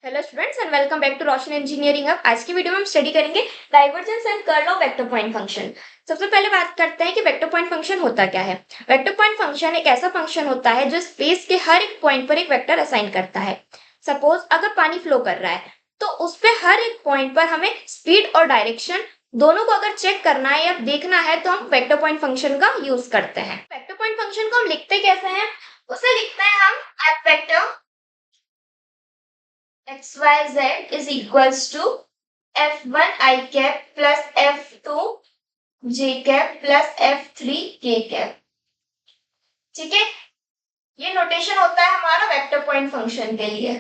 Hello students and welcome back to Roshan engineering hub. आज की video में हम स्टडी करेंगे divergence and curl of vector point function. सबसे पहले बात करते हैं कि वेक्टर पॉइंट फंक्शन होता क्या है। वेक्टर पॉइंट फंक्शन एक ऐसा फंक्शन होता है जो स्पेस के हर एक पॉइंट पर एक वेक्टर असाइन करता है। सपोज अगर पानी फ्लो कर रहा है तो उस पे हर एक पॉइंट पर हमें स्पीड और डायरेक्शन दोनों को अगर चेक करना है या देखना है तो हम वेक्टर पॉइंट फंक्शन का यूज करते हैं। वेक्टर पॉइंट फंक्शन को हम लिखते कैसे हैं? उसे लिखते हैं हम F vector xyz is equals to f1 i cap plus f2 j cap plus f3 k cap। ठीक है, ये नोटेशन होता है हमारा वेक्टर पॉइंट फंक्शन के लिए।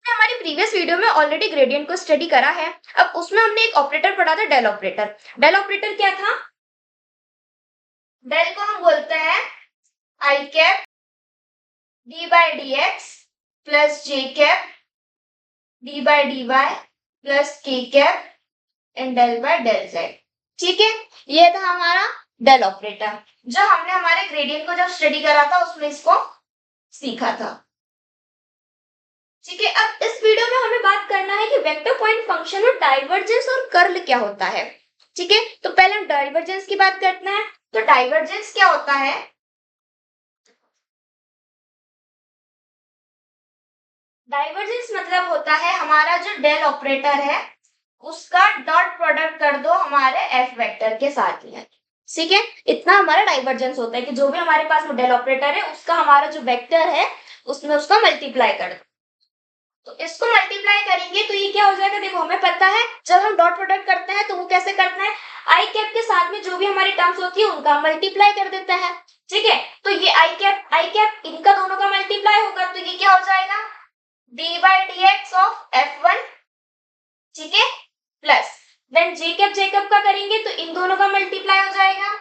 हमारी प्रीवियस वीडियो में ऑलरेडी ग्रेडियंट को स्टडी करा है। अब उसमें हमने एक ऑपरेटर पढ़ा था, डेल ऑपरेटर। डेल ऑपरेटर क्या था? डेल को हम बोलते हैं I cap D by D X plus J cap D by D Y plus के cap and del by del Z. ठीक है, ये था हमारा डेल ऑपरेटर जो हमने हमारे ग्रेडियंट को जब स्टडी करा था उसमें इसको सीखा था। ठीक है, अब इस वीडियो में हमें बात करना है कि वेक्टर पॉइंट फंक्शन में डाइवर्जेंस और कर्ल क्या होता है। ठीक है, तो पहले हम डाइवर्जेंस की बात करते हैं। तो डाइवर्जेंस क्या होता है? डाइवर्जेंस मतलब होता है हमारा जो डेल ऑपरेटर है उसका डॉट प्रोडक्ट कर दो हमारे एफ वेक्टर के साथ ही है। ठीक है, इतना हमारा डाइवर्जेंस होता है कि जो भी हमारे पास वो डेल ऑपरेटर है उसका हमारा जो वेक्टर है उसमें उसका मल्टीप्लाई कर दो। तो इसको मल्टीप्लाई करेंगे तो ये क्या हो जाएगा? देखो हमें पता है जब हम डॉट प्रोडक्ट करते हैं तो वो कैसे करते हैं, आई कैप के साथ में जो भी हमारी टर्म्स होती है उनका मल्टीप्लाई कर देते हैं। ठीक है, तो ये आई कैप इनका दोनों का मल्टीप्लाई होगा तो ये क्या हो जाएगा? D by D x of f1। ठीक है, प्लस देन जे कैप का करेंगे तो इन दोनों का मल्टीप्लाई हो जाएगा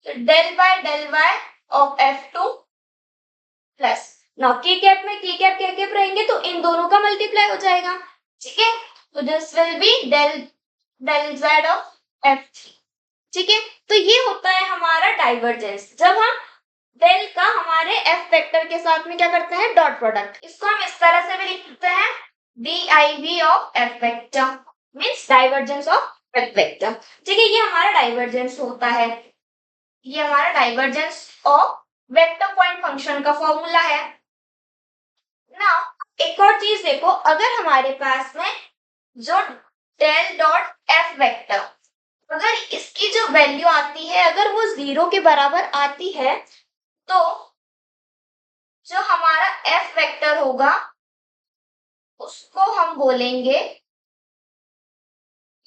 तो del by del y of f2 plus now k cap रहेंगे तो इन दोनों का मल्टीप्लाई हो जाएगा। ठीक है, तो this will be del del z of f3। ठीक है, तो ये होता है हमारा डाइवर्जेंस जब हम डेल का हमारे एफ वेक्टर के साथ में क्या करते हैं? Dot product. इसको हम इस तरह से भी लिख सकते हैं div of F vector means divergence of F vector. ठीक है, ये हमारा डाइवर्जेंस होता है। ये हमारा divergence of vector point function का फॉर्मूला है ना। एक और चीज देखो, अगर हमारे पास में जो डेल डॉट एफ वेक्टर अगर इसकी जो वैल्यू आती है अगर वो 0 के बराबर आती है तो जो हमारा एफ वेक्टर होगा उसको हम बोलेंगे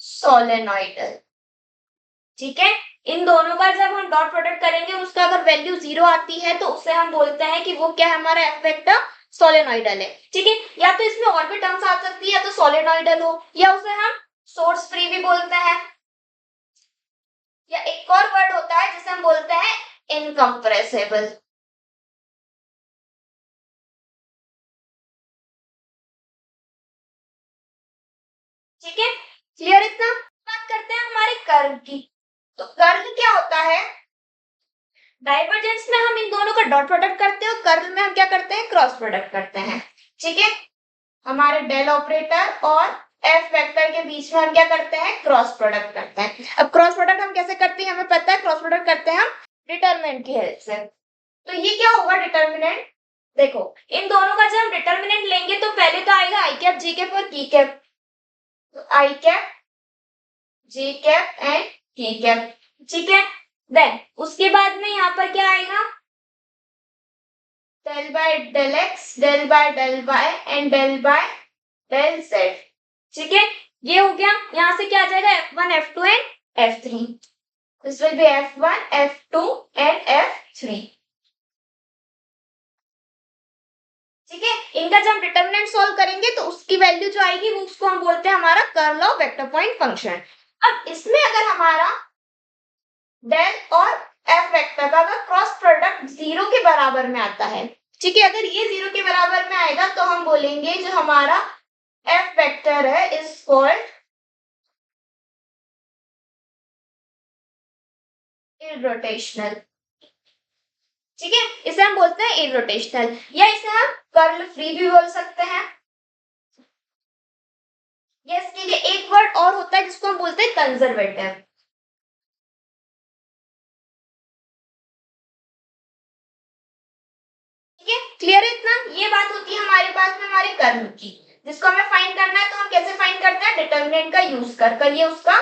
सोलेनोइडल। ठीक है, इन दोनों का जब हम डॉट प्रोडक्ट करेंगे उसका अगर वैल्यू 0 आती है तो उसे हम बोलते हैं कि वो क्या है? हमारा एफ वेक्टर सोलेनोइडल है। ठीक है, या तो इसमें और भी टर्म्स आ सकती है, या तो सोलेनोइडल हो या उसे हम सोर्स फ्री भी बोलते हैं, या एक और वर्ड होता है जिसे हम बोलते हैं इनकम्प्रेसिबल। ठीक है, क्लियर इतना? बात करते हैं हमारे कर्ल की। तो कर्ल क्या होता है? डाइवर्जेंस में हम इन दोनों का डॉट प्रोडक्ट करते हैं और कर्ल में हम क्या करते हैं? क्रॉस प्रोडक्ट करते हैं। ठीक है, हमारे डेल ऑपरेटर और एफ वेक्टर के बीच में हम क्या करते हैं? क्रॉस प्रोडक्ट करते हैं। अब क्रॉस प्रोडक्ट हम कैसे करते हैं? हमें पता है क्रॉस प्रोडक्ट करते हैं हम डिटरमिनेंट की हेल्प से। तो ये क्या होगा डिटरमिनेंट? देखो इन दोनों का जब हम डिटरमिनेंट लेंगे तो पहले तो आएगा आई कैप जी कैप और की कैप। तो आई कैप जे कैप एंड के कैप। ठीक है, देन उसके बाद में यहाँ पर क्या आएगा? Del by del x del by del y and del by del Z. ठीक है, ये हो गया। यहाँ से क्या आ जाएगा? f1 f2 and f3। This will B f1 f2 and f3। ठीक है, इनका जब हम डिटरमिनेंट सॉल्व करेंगे तो उसकी वैल्यू जो आएगी वो उसको हम बोलते हैं हमारा curl of vector point function. अब इसमें अगर हमारा डेल और एफ वेक्टर का अगर क्रॉस प्रोडक्ट 0 के बराबर में आता है, ठीक है, अगर ये 0 के बराबर में आएगा तो हम बोलेंगे जो हमारा एफ वेक्टर है इज कॉल्ड इररोटेशनल। ठीक है, इसे हम बोलते हैं इररोटेशनल या इसे हम कर्ल फ्री भी बोल सकते हैं। होता है जिसको हम बोलते हैं कंजर्वेटिव। ठीक है, क्लियर है इतना? ये बात होती है हमारे पास में हमारे कर्म की, जिसको हमें फाइंड करना है तो हम कैसे फाइंड करते हैं, डिटर्मिनेंट का यूज कर ये उसका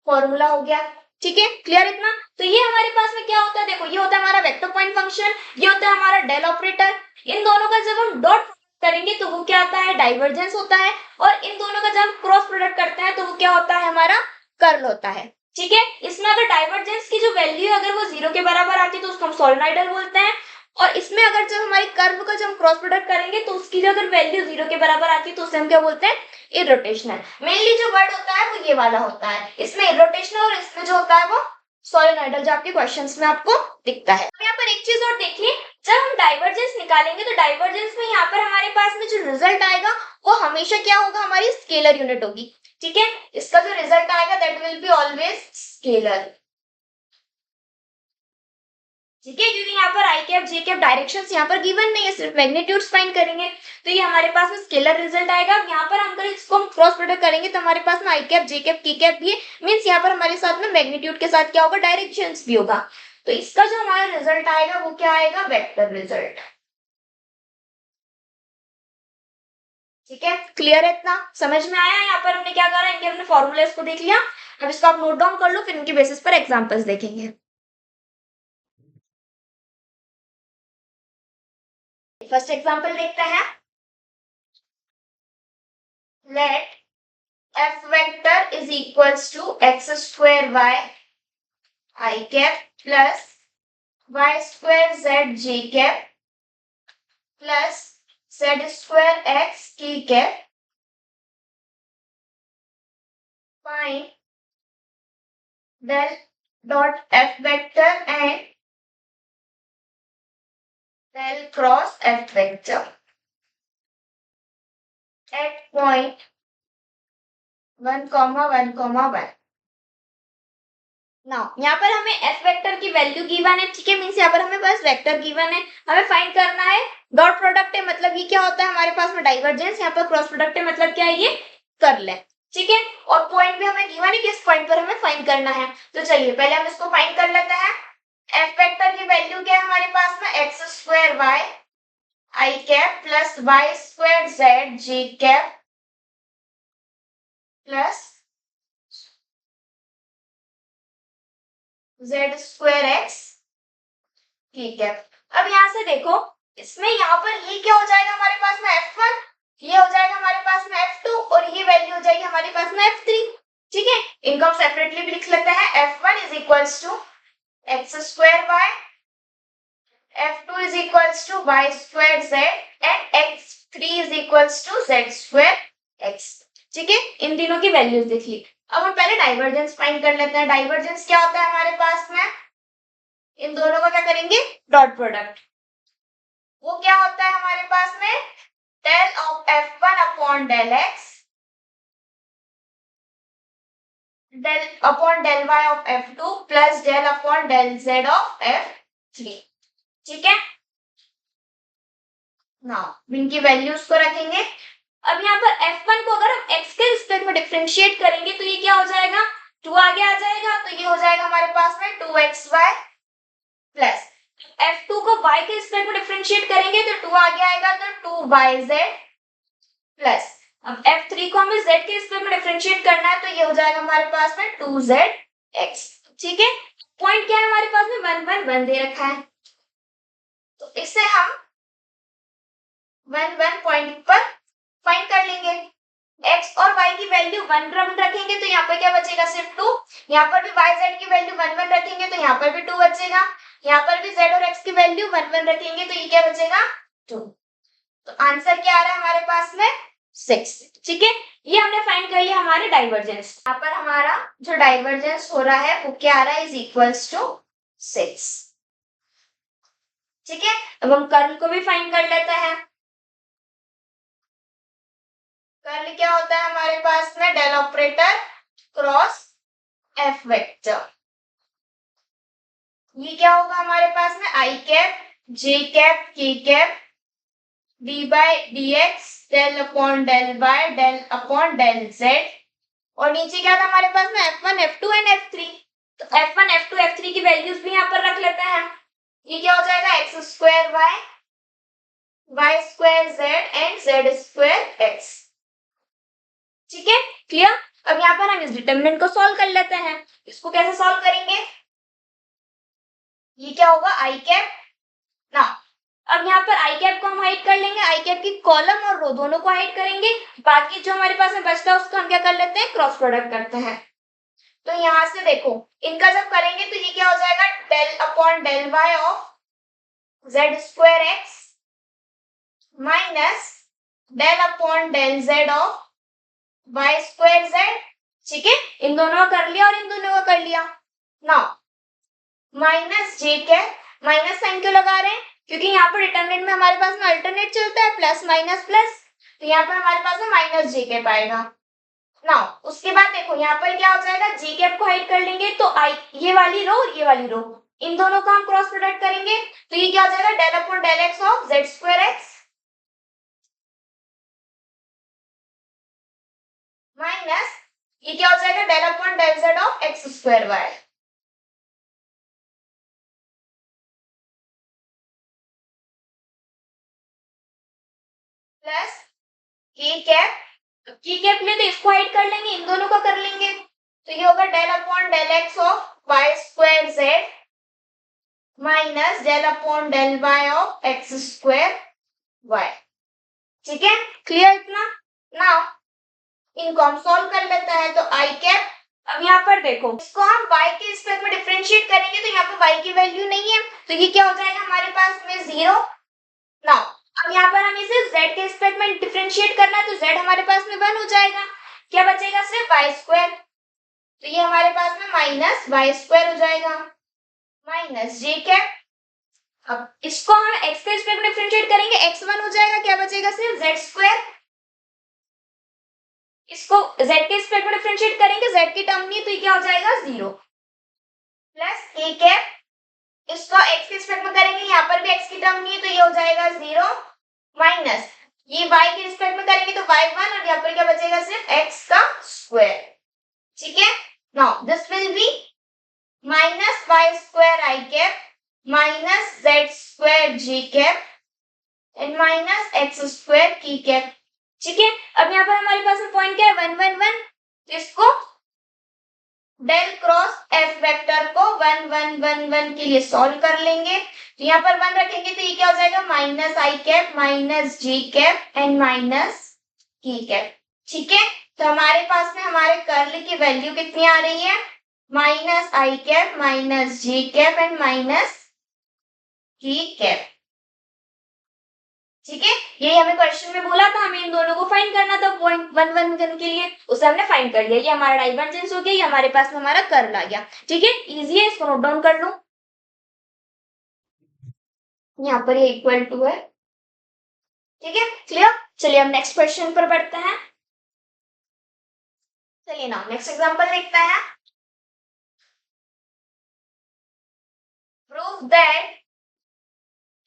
फॉर्मूला हो गया। ठीक है, क्लियर इतना? तो ये हमारे पास में क्या होता है, देखो ये होता है हमारा वेक्टर पॉइंट फंक्शन, ये होता है हमारा डेल ऑपरेटर। इन दोनों का जब हम डॉट करेंगे तो वो क्या आता है, डाइवर्जेंस होता है, और इन दोनों का जब हम क्रॉस प्रोडक्ट करते हैं तो वो क्या होता है, हमारा कर्ल होता है। ठीक है, इसमें अगर डाइवर्जेंस की जो वैल्यू है अगर वो 0 के बराबर आती है तो उसको हम सोलेनॉइडल बोलते हैं, और इसमें अगर जब हमारी कर्व का जब हम क्रॉस प्रोडक्ट करेंगे तो उसकी जो अगर वैल्यू 0 के बराबर आती है तो उसे हम क्या बोलते हैं, इरोटेशनल। मेनली जो वर्ड होता है वो ये वाला होता है, इसमें इरोटेशनल और इसमें जो होता है वो सोलेनॉइडल, जो आपके क्वेश्चंस में आपको दिखता है। अब यहाँ पर एक चीज और देखिए, जब हम डाइवर्जेंस निकालेंगे तो डाइवर्जेंस में यहाँ पर हमारे पास में जो रिजल्ट आएगा वो हमेशा क्या होगा, हमारी स्केलर यूनिट होगी। ठीक है, इसका जो रिजल्ट आएगा that will be always scalar. ठीक है, क्योंकि यहाँ पर आई कैप जे कैप डायरेक्शंस यहाँ पर गिवन नहीं है, सिर्फ मैग्नीट्यूड्स फाइंड करेंगे तो ये हमारे पास में स्केलर रिजल्ट आएगा। अब यहाँ पर हम अगर इसको हम क्रॉस प्रोडक्ट करेंगे तो हमारे पास में आई cap j cap k cap भी है, मींस यहाँ पर हमारे साथ में मैग्नीट्यूड के साथ क्या होगा, डायरेक्शंस भी होगा। तो इसका जो हमारा रिजल्ट आएगा वो क्या आएगा, वेक्टर रिजल्ट। ठीक है, क्लियर है इतना? समझ में आया? यहाँ पर हमने क्या करा, इनके हमने फॉर्मूलेस को देख लिया। अब इसको आप नोट डाउन कर लो, फिर इनके बेसिस पर एग्जाम्पल्स देखेंगे। फर्स्ट एग्जाम्पल देखते हैं। Let f vector is equals to x square y I cap plus y square z j cap plus z square x k cap. Find del dot f vector and del cross f vector at point 1, 1, 1। Now यहाँ पर हमें f vector की value given है। ठीक है, means यहाँ पर हमें बस वेक्टर गिवन है, हमें फाइंड करना है डॉट प्रोडक्ट है, मतलब ये क्या होता है हमारे पास में डाइवर्जेंस, यहाँ पर क्रॉस प्रोडक्ट है मतलब क्या है, ये कर ले। ठीक है, और पॉइंट भी हमें गिवन है, किस पॉइंट पर हमें फाइंड करना है। तो चलिए पहले हम इसको फाइंड कर लेते हैं। f वेक्टर की वैल्यू क्या है हमारे पास में, X square Y I cap plus Y square Z J cap plus Z square x ठीक है। अब यहाँ से देखो, इसमें यहाँ पर ये क्या हो जाएगा हमारे पास में f1, ये हो जाएगा हमारे पास में f2 और ये वैल्यू हो जाएगी हमारे पास में f3। ठीक है, इनको हम सेपरेटली भी लिख लेते हैं। f1 is equals to x square y, f2 is equals to y square z and x3 is equals to z square x. ठीक है, इन तीनों की वैल्यूज देख ली। अब हम पहले डाइवर्जेंस फाइंड कर लेते हैं। डाइवर्जेंस क्या होता है हमारे पास में, इन दोनों का क्या करेंगे, डॉट प्रोडक्ट। वो क्या होता है हमारे पास में, del of f1 upon del x del upon del y of f2 plus del upon del z of f3। ठीक है, नाउ इनकी वैल्यूज को रखेंगे। अब यहाँ पर f1 को अगर हम x के रिस्पेक्ट में डिफरेंशिएट करेंगे तो ये क्या हो जाएगा, 2 आगे आ जाएगा, तो ये हो जाएगा हमारे पास में 2xy प्लस f2 को y के रिस्पेक्ट में डिफरेंशिएट करेंगे तो 2 आगे आएगा तो 2yz प्लस अब f3 को हमें z के रिस्पेक्ट में डिफरेंशिएट करना है तो ये हो जाएगा हमारे पास में 2zx। ठीक है, पॉइंट क्या है हमारे पास में, 1, 1, 1 दे रखा है, तो इससे हम 1, 1 पॉइंट पर फाइंड कर लेंगे। x और y की वैल्यू 1 रखेंगे तो यहाँ पर क्या बचेगा, सिर्फ 2। यहाँ पर भी yz की वैल्यू 1, 1 रखेंगे तो यहाँ पर भी 2 बचेगा। यहाँ पर भी z और x की वैल्यू 1, 1 रखेंगे तो ये क्या बचेगा, 2। तो आंसर क्या आ रहा है हमारे पास में, 6। ठीक है, ये हमने फाइंड कर लिया हमारे डाइवर्जेंस। यहाँ पर हमारा जो डाइवर्जेंस हो रहा है वो क्या आ रहा है, इज इक्वल्स टू 6। ठीक है, अब हम कर्ल को भी फाइंड कर लेते हैं। कर्ल क्या होता है हमारे पास में, del operator cross f vector. ये क्या होगा हमारे पास में, आई cap j cap k cap D by D x del upon del y del upon del z और नीचे क्या था हमारे पास में F1 F2 एंड F3। तो F1 F2 F3 की वैल्यूज भी यहाँ पर रख लेते हैं। ये क्या हो जाएगा x square y square z and z square x। ठीक है, क्लियर। अब यहाँ पर हम इस डिटरमिनेंट को सॉल्व कर लेते हैं। इसको कैसे सॉल्व करेंगे, ये क्या होगा आई कैप ना। अब यहाँ पर आई कैप को हम हाइड कर लेंगे, आई कैप की कॉलम और रो दोनों को हाइड करेंगे। बाकी जो हमारे पास में बचता है उसको हम क्या कर लेते हैं, क्रॉस प्रोडक्ट करते हैं। तो यहाँ से देखो इनका जब करेंगे तो ये क्या हो जाएगा, del upon del y of z square x minus del upon del z of y square z. ठीक है, इन दोनों का कर लिया और इन दोनों का कर लिया। नाउ माइनस जे कैप, माइनस साइन क्यों लगा रहे हैं, क्योंकि यहाँ पर डिटरमिनेंट में हमारे पास में अल्टरनेट चलता है प्लस माइनस प्लस, तो यहाँ पर हमारे पास में माइनस जे कैप आएगा। नाउ उसके बाद देखो यहाँ पर क्या हो जाएगा, जी कैप को हाइड कर लेंगे तो आई ये वाली रो और ये वाली रो इन दोनों का हम क्रॉस प्रोडक्ट करेंगे तो ये क्या हो जाएगा, del upon del x of z square x minus ये क्या हो जाएगा, del upon del z of x square y plus के कैप। की कैप ले तो इसको हाइड कर लेंगे, इन दोनों का कर लेंगे तो ये होगा del upon del x of y square z minus del upon del y of x square y. ठीक है, क्लियर इतना। नाउ इनको हम सॉल्व कर लेते हैं तो आई कैप, अब यहाँ पर देखो इसको हम y के रिस्पेक्ट में डिफरेंशिएट करेंगे तो यहाँ पर y की वैल्यू नहीं है तो ये क्या हो जाएगा हमारे पास में 0। नाउ अब यहाँ पर हमें इसे z के रिस्पेक्ट में डिफरेंशिएट करना है तो z हमारे पास में 1 हो जाएगा, क्या बचेगा सिर्फ y स्क्वायर, तो ये हमारे पास में माइनस y स्क्वायर हो जाएगा माइनस j कैप। अब इसको हम x के रिस्पेक्ट में डिफरेंशिएट करेंगे, x1 हो जाएगा, क्या बचेगा सिर्फ z स्क्वायर। इसको z के रिस्पेक्ट में डिफरेंशिएट करेंगे, z की टर्म नहीं तो ये क्या हो जाएगा 0 प्लस k कैप। इसको x के रिस्पेक्ट में करेंगे, यहाँ पर भी x की टर्म नहीं है तो ये हो जाएगा 0 माइनस ये y के रिस्पेक्ट में करेंगे तो y1 और यहाँ पर क्या बचेगा सिर्फ x का स्क्वायर। ठीक है, now this will B minus y square i cap minus z square j cap and minus x square k cap. ठीक है, अब यहाँ पर हमारे पास में पॉइंट क्या है 1 1 1, तो इसको डेल क्रॉस एफ वेक्टर को 1 1 1 1 के लिए सॉल्व कर लेंगे तो यहाँ पर 1 रखेंगे तो ये क्या हो जाएगा minus i cap minus j cap and minus k cap. ठीक है, तो हमारे पास में हमारे कर्ल की वैल्यू कितनी आ रही है, minus i cap minus j cap and minus k cap. ठीक है, ये हमें क्वेश्चन में बोला था हमें इन दोनों को फाइंड करना था पॉइंट 1 1 1 के लिए, उसे हमने फाइंड कर लिया। ये हमारा डाइवर्जेंस हो गया, ये हमारे पास में हमारा कर्ल आ गया। ठीक है, इजी है, इसको नोट डाउन कर लो। यहाँ पर ये इक्वल टू है। ठीक है, क्लियर। चलिए हम नेक्स्ट क्वेश्चन पर बढ़ते हैं। चलिए ना नेक्स्ट एग्जांपल देखते हैं। Prove that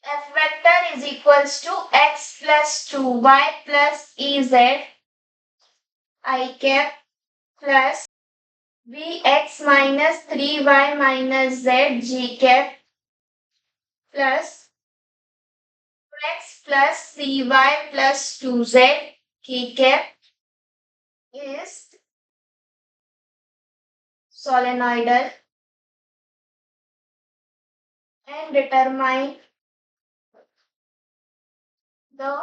f vector is equals to x plus 2y plus ez I cap plus bx minus 3y minus z g cap plus x plus cy plus 2z k cap is solenoidal and determine the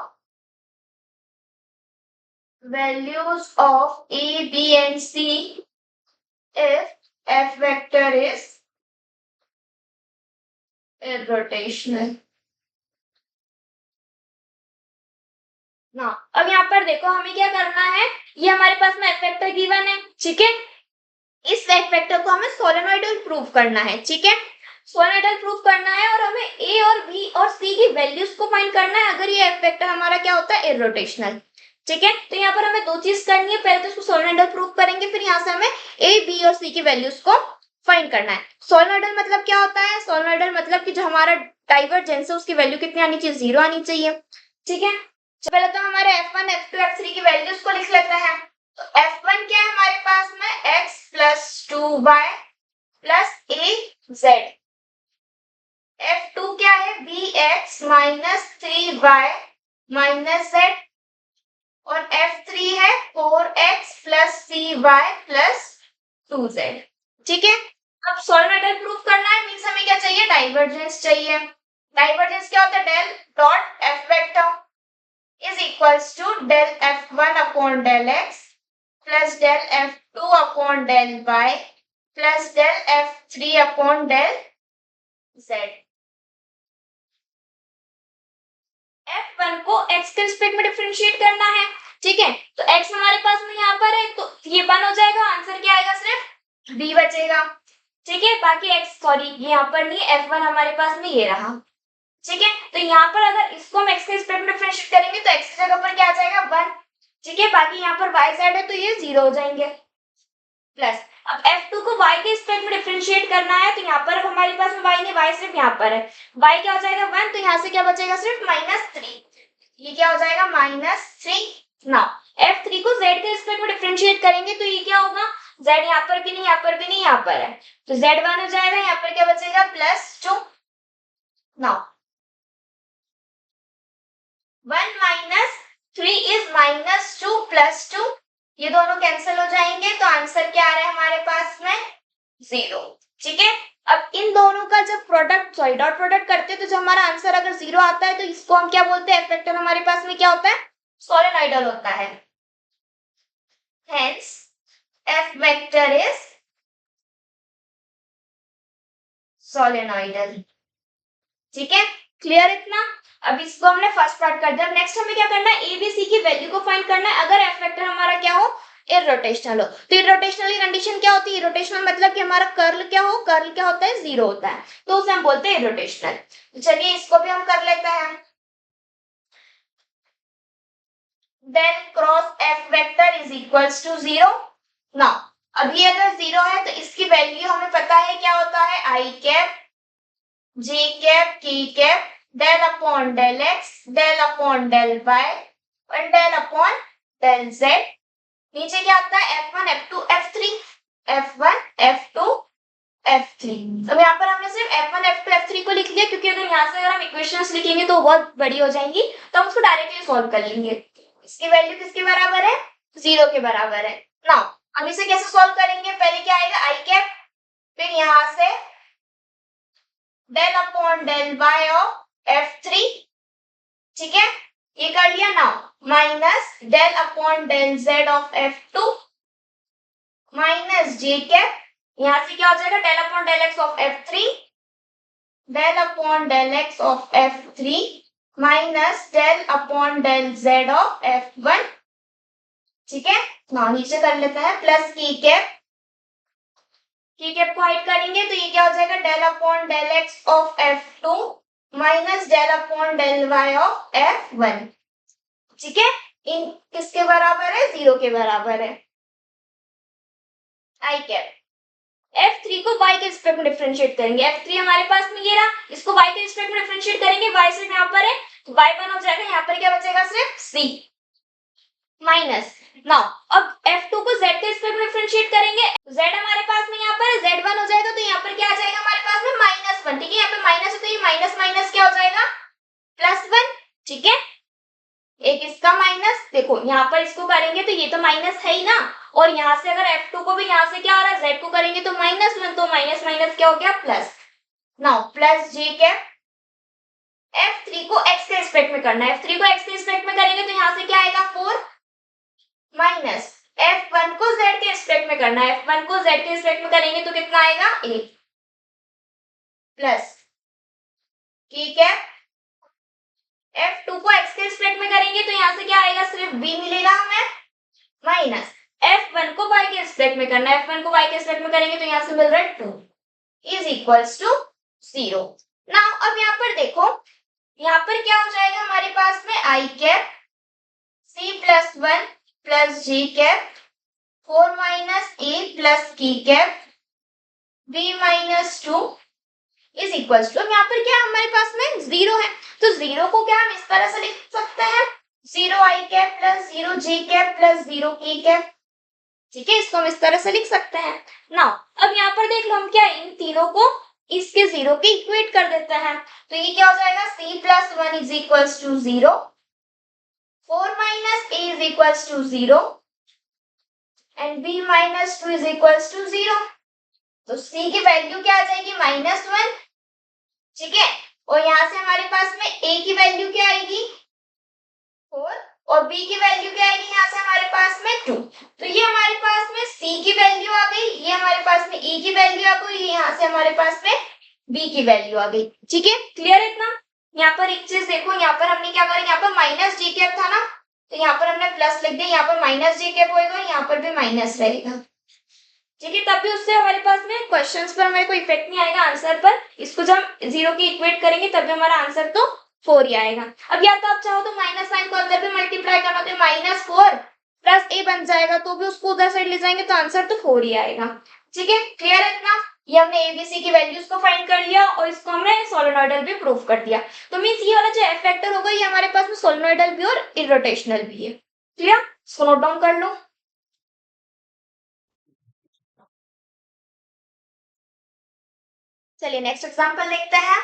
values of a, b and c if f vector is irrotational। ना अब यहाँ पर देखो हमें क्या करना है, ये हमारे पास में एफ वेक्टर गिवन है। ठीक है, इस एफ वेक्टर को हमें सोलेनोइडल प्रूव करना है। ठीक है, सोलेनोइडल प्रूव करना है और हमें ए और बी और सी की वैल्यूज को फाइंड करना है अगर ये एफ वेक्टर हमारा क्या होता है इररोटेशनल। ठीक है, तो यहाँ पर हमें दो चीज करनी है, पहले तो इसको सोलेनोइडल प्रूव करेंगे, फिर यहाँ से हमें ए बी और सी की वैल्यूज को फाइंड करना है। सोलेनोइडल मतलब क्या होता है, सोलेनोइडल मतलब कि जो हमारा डाइवर्जेंस है उसकी वैल्यू कितनी आनी चाहिए, 0 आनी चाहिए। ठीक है, पहले तो हमारे F1 F2 F3 की वैल्यूज को लिख लेते हैं। तो F1 क्या है हमारे पास माइनस जेड और F3 है 4x plus cy plus 2z। ठीक है, अब सोलेनोइडल प्रूफ करना है, मींस हमें क्या चाहिए, डाइवर्जेंस चाहिए। डाइवर्जेंस क्या होता है, del dot f vector is equals to del F1 upon del x plus del F2 upon del y plus del F3 upon del z। F1 को x के रिस्पेक्ट में डिफरेंशिएट करना है। ठीक है, तो x हमारे पास में यहाँ पर है तो ये 1 हो जाएगा, आंसर क्या आएगा, सिर्फ b बचेगा। ठीक है, बाकी x सॉरी ये यहाँ पर नहीं, F1 हमारे पास में ये रहा। ठीक है, तो यहाँ पर अगर इसको हम x के रिस्पेक्ट में डिफरेंशिएट करेंगे तो x की जगह पर क्या आ जाएगा 1। ठीक है, बाकी यहाँ पर y साइड है तो ये 0 हो जाएंगे। प्लस अब F2 को y के रिस्पेक्ट में डिफरेंशिएट करना है तो यहाँ पर हमारे पास में y नहीं, y सिर्फ यहाँ पर है, y क्या हो जाएगा 1, तो यहाँ से क्या बचेगा, सिर्फ -3। ये क्या हो जाएगा -3। नाउ F3 को z के रिस्पेक्ट में डिफरेंशिएट करेंगे तो ये क्या होगा, z यहाँ पर भी नहीं, यहाँ पर भी नहीं, यहाँ पर है तो z1 हो जाएगा, यहाँ पर क्या बचेगा +2। नाउ 1 - 3 इज -2 + 2, ये दोनों कैंसिल हो जाएंगे तो आंसर क्या आ रहा है हमारे पास में 0। ठीक है, अब इन दोनों का जब प्रोडक्ट सॉरी डॉट प्रोडक्ट करते हैं तो जब हमारा आंसर अगर 0 आता है तो इसको हम क्या बोलते हैं, एफ वेक्टर हमारे पास में क्या होता है, सोलेनोइडल होता है। Hence F vector is solenoidal. ठीक है, क्लियर इतना। अब इसको हमने फर्स्ट पार्ट कर दिया। नेक्स्ट हमें क्या करना है, ए बी सी की वैल्यू को फाइंड करना है। अगर एफ वेक्टर हमारा क्या हो, इररोटेशनल हो, तो इररोटेशनल की कंडीशन क्या होती है, इररोटेशनल मतलब कि हमारा कर्ल क्या हो, कर्ल क्या होता है 0 होता है, तो उसे हम बोलते हैं इररोटेशनल। तो चलिए इसको भी हम कर लेते हैं। Del cross f vector is equals to 0। Now अभी अगर 0 है तो इसकी वैल्यू हमें पता है क्या होता है, i cap j cap k cap del upon del x del upon del y और डेल अपॉन डेल जेड। नीचे क्या आता है F1 F2 F3, F1 F2 F3। अब यहाँ पर हमने सिर्फ F1 F2 F3 को लिख लिया क्योंकि अगर यहाँ से अगर हम इक्वेशंस लिखेंगे तो बहुत बड़ी हो जाएंगी, तो हम उसको डायरेक्टली सॉल्व कर लेंगे। इसकी वैल्यू किसके बराबर है, 0 के बराबर है। नाउ हम इसे कैसे सॉल्व करेंगे, पहले क्या आएगा आई कैप, फिर यहाँ से del upon del y of F3। ठीक है, ये कर लिया। Now minus del upon del z of F2 minus J cap, यहां से क्या हो जाएगा del upon del x of F3 del upon del x of F3 minus del upon del z of F1। ठीक है, नाउ नीचे कर लेते हैं प्लस की कैप को हाइड करेंगे तो ये क्या हो जाएगा del upon del x of F2 minus del upon del y of F1। ठीक है, इन किसके बराबर है, 0 के बराबर है। आई कैप F3 को y के रिस्पेक्ट में डिफरेंशिएट करेंगे, F3 हमारे पास में ये रहा, इसको y के रिस्पेक्ट में डिफरेंशिएट करेंगे, y सिर्फ यहाँ पर है तो y1 हो जाएगा, यहाँ पर क्या बचेगा सिर्फ c माइनस। नाउ अब F2 को z के रिस्पेक्ट में डिफरेंशिएट करेंगे, z हमारे पास में यहाँ पर है, z1 हो जाएगा तो यहाँ पर क्या आ जाएगा हमारे पास में -1। ठीक है, यहाँ पे माइनस है तो ये माइनस माइनस क्या हो जाएगा +1। ठीक है, एक इसका माइनस, देखो यहाँ पर इसको करेंगे तो ये तो माइनस है ही ना, और यहाँ से अगर F2 को भी यहाँ से क्या हो रहा है z को करेंगे तो -1, तो माइनस माइनस क्या हो गया plus. Now plus J cap F3 को x के रिस्पेक्ट में करना है, F3 को x के रिस्पेक्ट में करेंगे तो यहाँ से क्या आएगा 4 माइनस F1 को z के रिस्पेक्ट में करना है, F1 को z के रिस्पेक्ट में करेंगे तो कितना आएगा 8 प्लस ठीक है F2 को x के रिस्पेक्ट में करेंगे तो यहाँ से क्या आएगा सिर्फ b मिलेगा हमें माइनस F1 को y के रिस्पेक्ट में करना है, F1 को y के रिस्पेक्ट में करेंगे तो यहाँ से मिल रहा है 2 इज इक्वल्स टू 0। नाउ अब यहाँ पर देखो, यहाँ पर क्या हो जाएगा हमारे पास में आई cap c plus 1 plus J cap 4 minus a plus की cap b minus 2 is equals to, यहाँ पर क्या हमारे पास में 0 है तो 0 को क्या हम इस तरह से लिख सकते हैं 0 आई कैप प्लस 0 जे कैप प्लस 0 की कैप। ठीक है, इसको हम इस तरह से लिख सकते हैं। नाउ अब यहाँ पर देख लो, हम क्या इन तीनों को इसके 0 के इक्वेट कर देते हैं तो ये क्या हो जाएगा c plus 1 is equals to 0 4 minus a is equals to 0 and b minus 2 is equals to 0. तो c की वैल्यू क्या आ जाएगी -1, ठीक है। और यहाँ से हमारे पास में a की वैल्यू क्या आएगी 4 और b की वैल्यू क्या आएगी यहाँ से हमारे पास में 2। तो ये हमारे पास में c की वैल्यू आ गई, ये हमारे पास में e की वैल्यू आ गई, यहाँ से हमारे पास में b की वैल्यू आ गई, ठीक है। क्लियर है इतना। यहाँ पर एक चीज देखो, यहाँ पर हमने क्या करा, यहाँ पर माइनस जी कैप था ना, तो यहाँ पर हमने प्लस लिख दिया, यहाँ पर माइनस जी कैप होगा, यहाँ पर भी माइनस रहेगा, ठीक है। तब भी उससे हमारे पास में क्वेश्चंस पर हमारे को इफेक्ट नहीं आएगा आंसर पर। इसको जब हम 0 की इक्वेट करेंगे तब भी हमारा आंसर तो 4 ही आएगा। अब या तो आप चाहो तो माइनस साइन को अंदर भी मल्टीप्लाई करना, तो -4 प्लस a बन जाएगा, तो भी उसको उधर साइड ले जाएंगे तो आंसर तो 4 ही आएगा, ठीक है। क्लियर है इतना। ये हमने एबीसी की वैल्यूज को फाइंड कर लिया और इसको हमने सोलेनोइडल भी प्रूव कर दिया। तो मींस ये वाला जो एफ वेक्टर होगा ये हमारे पास में सोलेनोइडल भी और इरोटेशनल भी है। क्लियर, इसको नोट डाउन कर लो। चलिए नेक्स्ट एग्जांपल देखते हैं।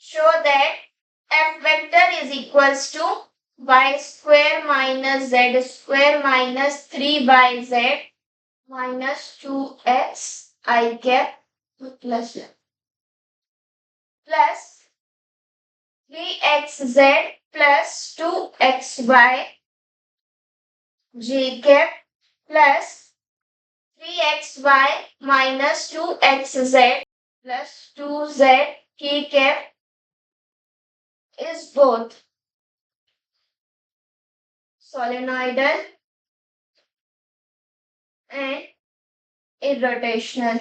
Show that f vector is equals to y square minus z square minus 3y minus 2x I cap plus 3xz plus 2xy j cap plus 3xy minus 2xz plus 2z k cap is both solenoidal and irrotational.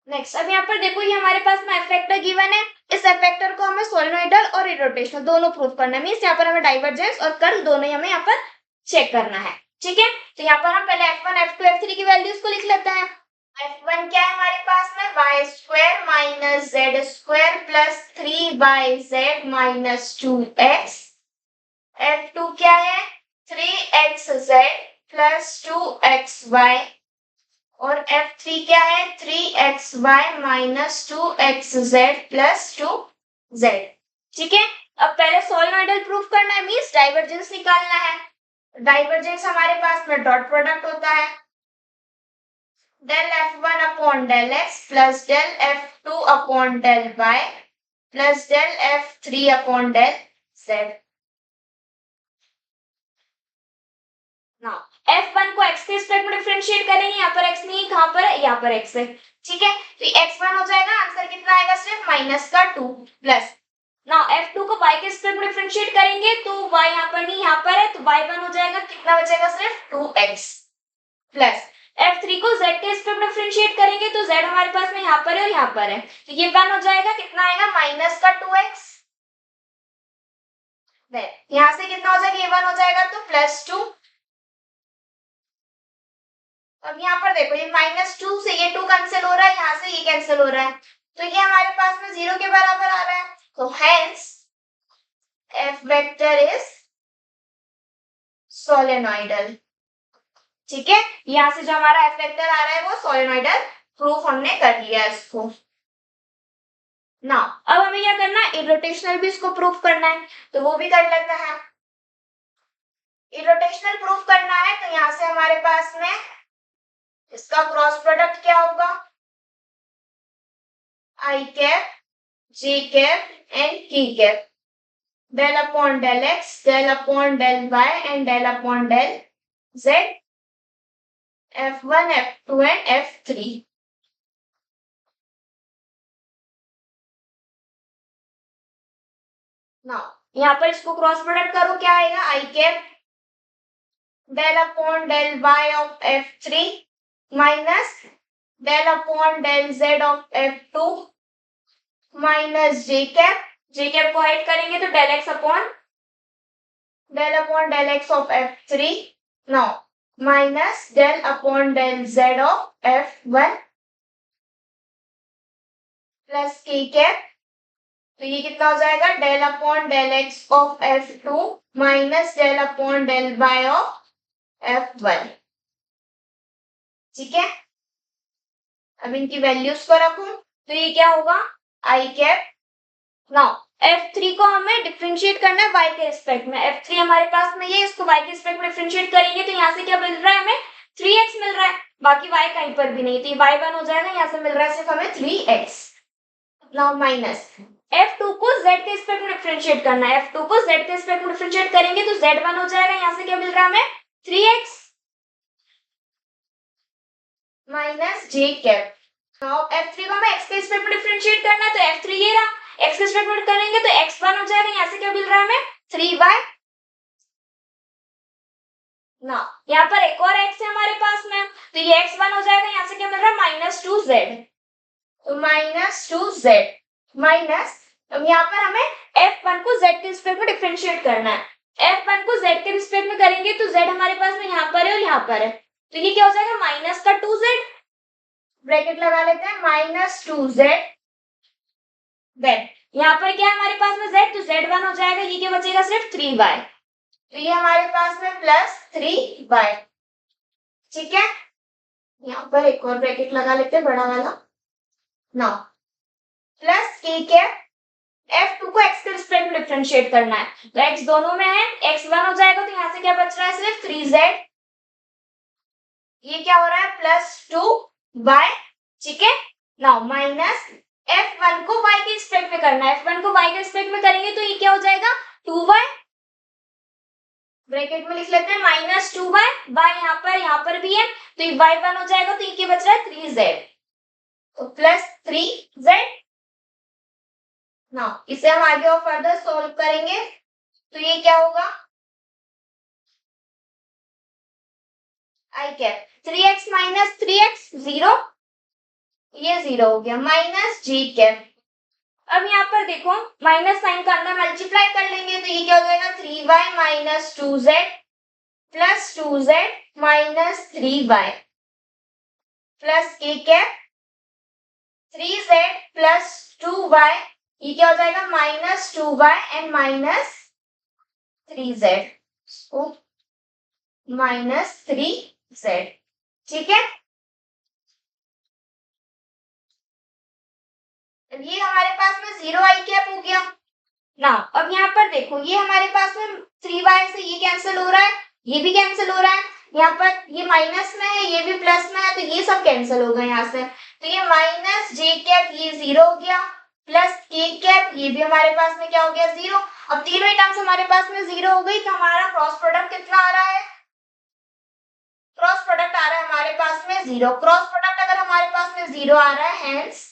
Next, अब यहाँ पर देखो ये हमारे पास में F vector given है। इस एफ वेक्टर को हमें सोलेनोइडल और इरोटेशनल दोनों प्रूव करना है। मींस यहाँ पर हमें डाइवर्जेंस और कर्ल दोनों ही हमें यहाँ पर चेक करना है, ठीक है। तो यहाँ पर हम पहले f1 f2 f3 की वैल्यूज को लिख लेते हैं। f1 क्या है हमारे पास में y square minus z square plus 3yz minus 2x। f2 क्या है 3xz प्लस 2xy और f3 क्या है 3xy minus 2xz plus 2z, ठीक है। अब पहले सोलेनोइडल प्रूफ करना है, मींस डाइवर्जेंस निकालना है। डाइवर्जेंस हमारे पास में डॉट प्रोडक्ट होता है del f1 upon del x plus del f2 upon del y plus del f3 upon del z। f1 को x के रिस्पेक्ट में डिफरेंशिएट करेंगे, यहाँ पर x नहीं, कहां पर है, यहाँ पर x है, ठीक है। तो x1 हो जाएगा, आंसर कितना आएगा सिर्फ -2 प्लस नाउ f2 को y के रिस्पेक्ट में डिफरेंशिएट करेंगे तो y यहाँ पर नहीं, यहाँ पर है, तो y1 हो जाएगा, कितना बचेगा सिर्फ 2x प्लस f3 को z के रिस्पेक्ट में डिफरेंशिएट करेंगे तो z हमारे पास में यहाँ पर है और यहाँ पर है, तो ये 1 हो जाएगा, कितना आएगा -2x। यहाँ से कितना हो जाएगा, ये 1 हो जाएगा तो +2। अब यहाँ पर देखो ये -2 से ये 2 कैंसिल हो रहा है, यहाँ से ये कैंसिल हो रहा है, तो ये हमारे पास में 0 के बराबर आ रहा है। तो hence F vector is solenoidal, ठीक है। यहाँ से जो हमारा एफ वेक्टर आ रहा है वो सोलेनोइडल, प्रूफ हमने कर लिया इसको। ना अब हमें क्या करना है, इरोटेशनल भी इसको प्रूफ करना है, तो वो भी कर लेते हैं। इरोटेशनल प्रूफ करना है तो यहाँ से हमारे पास में इसका क्रॉस प्रोडक्ट क्या होगा, i cap j cap and k cap, del upon del x, del upon del y and del upon del z, f1 f2 and f3। Now यहाँ पर इसको क्रॉस प्रोडक्ट करो, क्या आएगा, I cap del upon del y of f3 minus del upon del z of f2 minus J cap को हाइड करेंगे तो del x upon del x of f3 now minus del upon del z of f1 plus k cap, तो ये कितना हो जाएगा del upon del x of f2 minus del upon del y of f1, ठीक है। अब इनकी values को रखूं तो ये क्या होगा, आई कैप नाउ F3 को हमें डिफरेंशिएट करना है y के रिस्पेक्ट में। F3 हमारे पास में ये, इसको y के रिस्पेक्ट में डिफरेंशिएट करेंगे तो यहाँ से क्या मिल रहा है हमें 3x मिल रहा है, बाकी y कहीं पर भी नहीं, तो y 1 हो जाएगा, यहाँ से मिल रहा है सिर्फ हमें 3x। नाउ माइनस F2 को z के रिस्पेक्ट में डिफरेंशिएट करना है, F2 को z के रिस्पेक्ट में डिफरेंशिएट करेंगे तो z1 हो जाएगा, यहाँ से क्या मिल रहा है हमें 3x minus j cap. Now F3 को हमें x के रिस्पेक्ट में डिफरेंशिएट करना है तो F3 ये रहा, x के रिस्पेक्ट में करेंगे तो x1 हो जाएगा, यहाँ से क्या मिल रहा है हमें 3y। ना यहाँ पर एक और x है हमारे पास में, तो ये x1 हो जाएगा, यहाँ से क्या मिल रहा है -2z, तो -2z माइनस, अब यहाँ पर हमें f1 को z के रिस्पेक्ट में डिफरेंशिएट करना है, f1 को z के रिस्पेक्ट में करेंगे तो z हमारे पास में यहाँ पर है और यहाँ पर है, तो ये क्या हो जाएगा माइनस का 2z, ब्रैकेट लगा लेते हैं -2z, देन यहाँ पर क्या है हमारे पास में z, तो z1 हो जाएगा, ये क्या बचेगा सिर्फ 3y, तो ये हमारे पास में +3y। ठीक है, यहाँ पर एक और ब्रैकेट लगा लेते हैं बड़ा वाला। Now plus k cap, F2 को x के रिस्पेक्ट में डिफरेंशिएट करना है, तो x दोनों में है, x1 हो जाएगा, तो यहाँ से क्या बच रहा है सिर्फ 3z, ये क्या हो रहा है +2y। ठीक है, नाउ माइनस F1 को y के रिस्पेक्ट में करना है, F1 को y के रिस्पेक्ट में करेंगे तो ये क्या हो जाएगा 2y, ब्रैकेट में लिख लेते हैं -2y, y यहाँ पर भी है, तो ये y1 हो जाएगा, तो ये क्या बच रहा है 3z, तो +3z। ना इसे हम आगे और फर्दर सोल्व करेंगे तो ये क्या होगा i cap 3x minus 3x 0, ये 0 हो गया, माइनस जी कैप। अब यहाँ पर देखो माइनस साइन का अंदर मल्टीप्लाई कर लेंगे तो ये क्या हो जाएगा 3y minus 2z plus 2z minus 3y plus k cap 3z plus 2y, ये क्या हो जाएगा -2y and -3z, so -3z। ठीक है, ये हमारे पास में 0i कैप हो गया ना। अब यहाँ पर देखो ये हमारे पास में 3y से ये कैंसिल हो रहा है, ये भी कैंसिल हो रहा है, यहाँ पर ये माइनस में है, ये भी प्लस में है, तो ये सब कैंसिल हो गए यहाँ से, तो ये माइनस जे कैप ये 0 हो गया, प्लस के कैप ये भी हमारे पास में क्या हो गया 0। अब तीनों ही टर्म्स हमारे पास में 0 हो गई, तो हमारा क्रॉस प्रोडक्ट कितना आ रहा है, क्रॉस प्रोडक्ट आ रहा है हमारे पास में 0। क्रॉस प्रोडक्ट अगर हमारे पास में 0 आ रहा है, हेंस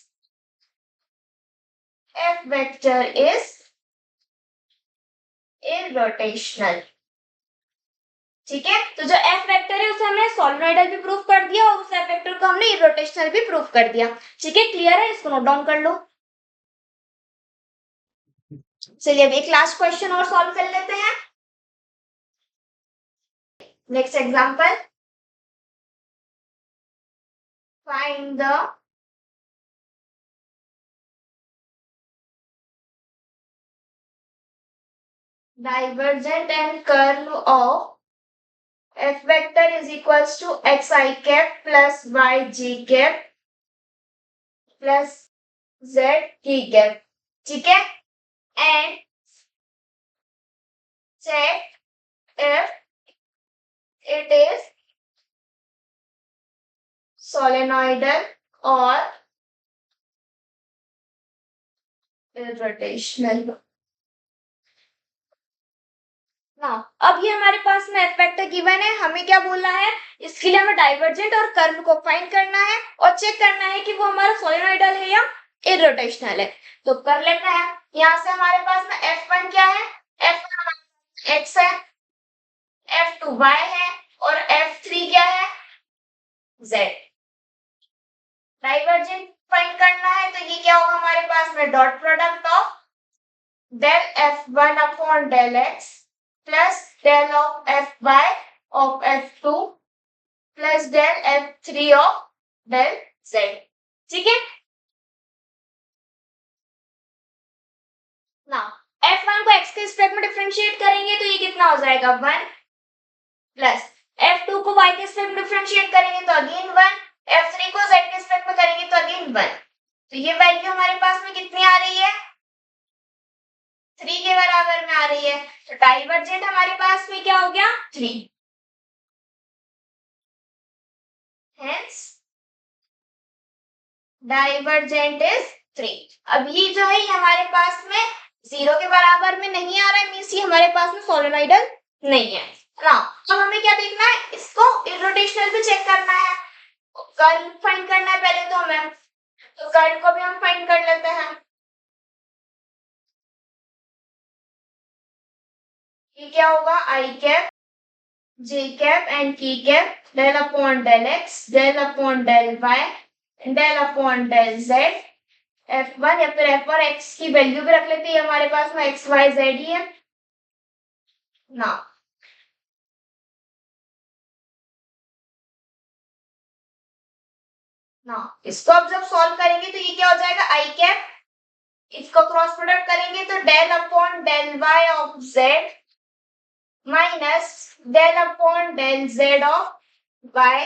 F वेक्टर इज इररोटेशनल। ठीक है, तो जो F वेक्टर है उसे हमने सोलेनोइडल भी प्रूफ कर दिया और उस F वेक्टर को हमने इररोटेशनल भी प्रूफ कर दिया। ठीक है, क्लियर है, इसको नोट डाउन कर लो। चलिए अब एक लास्ट क्वेश्चन और सॉल्व कर लेते हैं। Next example, find the divergent and curl of F vector is equals to xi cap plus yj cap plus zk cap। ठीक है, and check if it is solenoidal or irrotational। हाँ, अब ये हमारे पास में एफ वेक्टर गिवन है, हमें क्या बोलना है, इसके लिए हमें डाइवर्जेंट और कर्व को फाइंड करना है और चेक करना है कि वो हमारा सोलेनोइडल है या इररोटेशनल है। तो कर लेते हैं, यहाँ से हमारे पास में F1 क्या है, F1 x है, F2 y है और F3 क्या है z। डाइवर्जेंट फाइंड करना है तो ये क्या होगा हमारे पास में dot product of del F1 upon del x plus del of Fy of F2 plus del F3 of del z। ठीक है ना, F1 को x के रिस्पेक्ट में डिफरेंशिएट करेंगे तो ये कितना हो जाएगा 1 प्लस F2 को y के रिस्पेक्ट में डिफरेंशिएट करेंगे तो अगेन 1, F3 को z के रिस्पेक्ट में करेंगे तो अगेन 1, तो ये वैल्यू हमारे पास में कितनी आ रही है 3 के बराबर में आ रही है, तो डाइवर्जेंट हमारे पास में क्या हो गया 3। Hence divergent is 3। अब ये जो है ये हमारे पास में 0 के बराबर में नहीं आ रहा है, मींस ये हमारे पास में सोलेनोइडल नहीं है ना। अब हमें क्या देखना है, इसको इरोटेशनल भी चेक करना है, कर्ल फाइंड करना है पहले तो हमें, तो कर्ल को भी हम फाइंड कर लेते हैं। ये क्या होगा, i cap j cap and k cap del upon del x del upon del y del upon del z F1 या फिर F1 x की वैल्यू भी रख लेते हैं, हमारे पास में x y z ही है ना। ना इसको अब जब सॉल्व करेंगे तो ये क्या हो जाएगा, आई कैप, इसको क्रॉस प्रोडक्ट करेंगे तो del upon del y of z minus del upon del z of y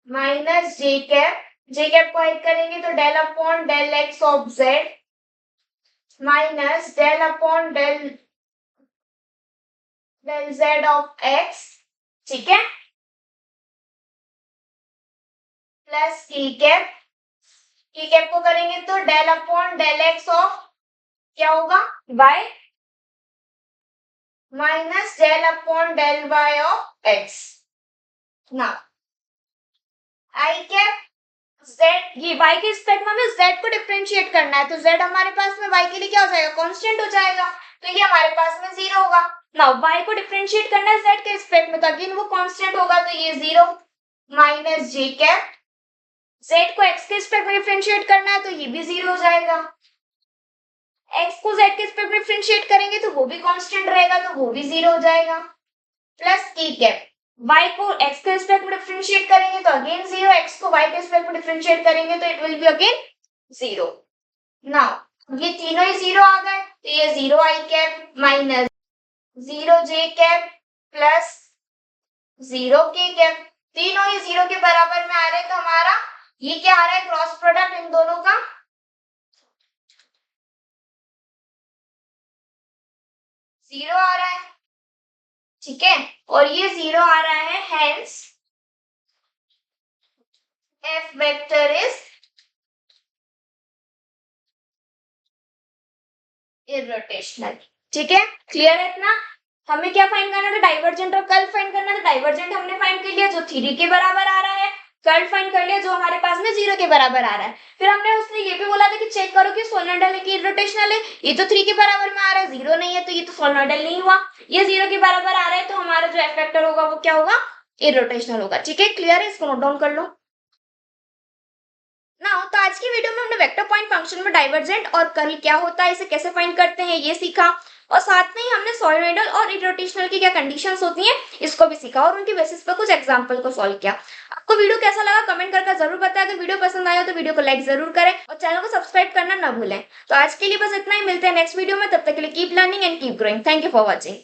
minus J cap को ऐड करेंगे तो del upon del x of z minus del upon del del z of x, ठीक है, plus की cap को करेंगे तो del upon del x of क्या होगा y minus del upon del y of x ना। आई कैप z, ये y के रिस्पेक्ट में हमें z को डिफरेंशिएट करना है, तो z हमारे पास में y के लिए क्या हो जाएगा, कांस्टेंट हो जाएगा, तो ये हमारे पास में 0 होगा ना। y को डिफरेंशिएट करना है z के रिस्पेक्ट में, तो अगेन वो कांस्टेंट होगा, तो ये 0 माइनस जे कैप, z को x के रिस्पेक्ट में डिफरेंशिएट करना है तो ये भी 0 हो जाएगा, x को z के रिस्पेक्ट में डिफरेंशिएट करेंगे तो वो भी कांस्टेंट रहेगा, तो वो भी 0 हो जाएगा, प्लस की कैप, y को x के रिस्पेक्ट में डिफरेंशिएट करेंगे तो अगेन 0, x को y के रिस्पेक्ट में डिफरेंशिएट करेंगे तो it will be again 0। Now ये तीनों ही 0 आ गए, तो ये 0 आई कैप माइनस 0 जे कैप प्लस 0 के कैप, तीनों ही 0 के बराबर में आ रहे हैं, तो हमारा ये क्या आ रहा है, क्रॉस प्रोडक्ट इन दोनों का 0 आ रहा है, ठीक है, और ये 0 आ रहा है, हेंस एफ वेक्टर इज इररोटेशनल। ठीक है, क्लियर है इतना। हमें क्या फाइंड करना था, डाइवर्जेंट और कर्ल फाइंड करना था। डाइवर्जेंट हमने फाइंड कर लिया जो 3 के बराबर आ रहा है, कर्ल फाइंड कर लिया जो हमारे पास में 0 के बराबर आ रहा है। फिर हमने उसने ये भी बोला था कि चेक करो कि सोलेनोइडल है कि इररोटेशनल है, ये तो 3 के बराबर में आ रहा है, 0 नहीं है तो ये तो सोलेनोइडल नहीं हुआ, ये 0 के बराबर आ रहा है, तो हमारा जो एफ वेक्टर होगा वो क्या होगा, इररोटेशनल होगा। ठीक है, क्लियर है, इसको नोट डाउन कर लो ना। तो आज की वीडियो में हमने वेक्टर पॉइंट फंक्शन में डाइवर्जेंट और कर्ल क्या होता है, इसे कैसे फाइंड करते हैं, ये सीखा, और साथ में ही हमने सोलेनोइडल और इररोटेशनल की क्या कंडीशंस होती हैं इसको भी सीखा, और उनके बेसिस पर कुछ एग्जांपल को सॉल्व किया। आपको वीडियो कैसा लगा कमेंट करके जरूर बताएं। अगर वीडियो पसंद आया तो वीडियो को लाइक जरूर करें और चैनल को सब्सक्राइब करना ना भूलें। तो आज के लिए बस इतना ही, मिलते हैं नेक्स्ट वीडियो में, तब तक के लिए keep learning and keep growing. Thank you for watching.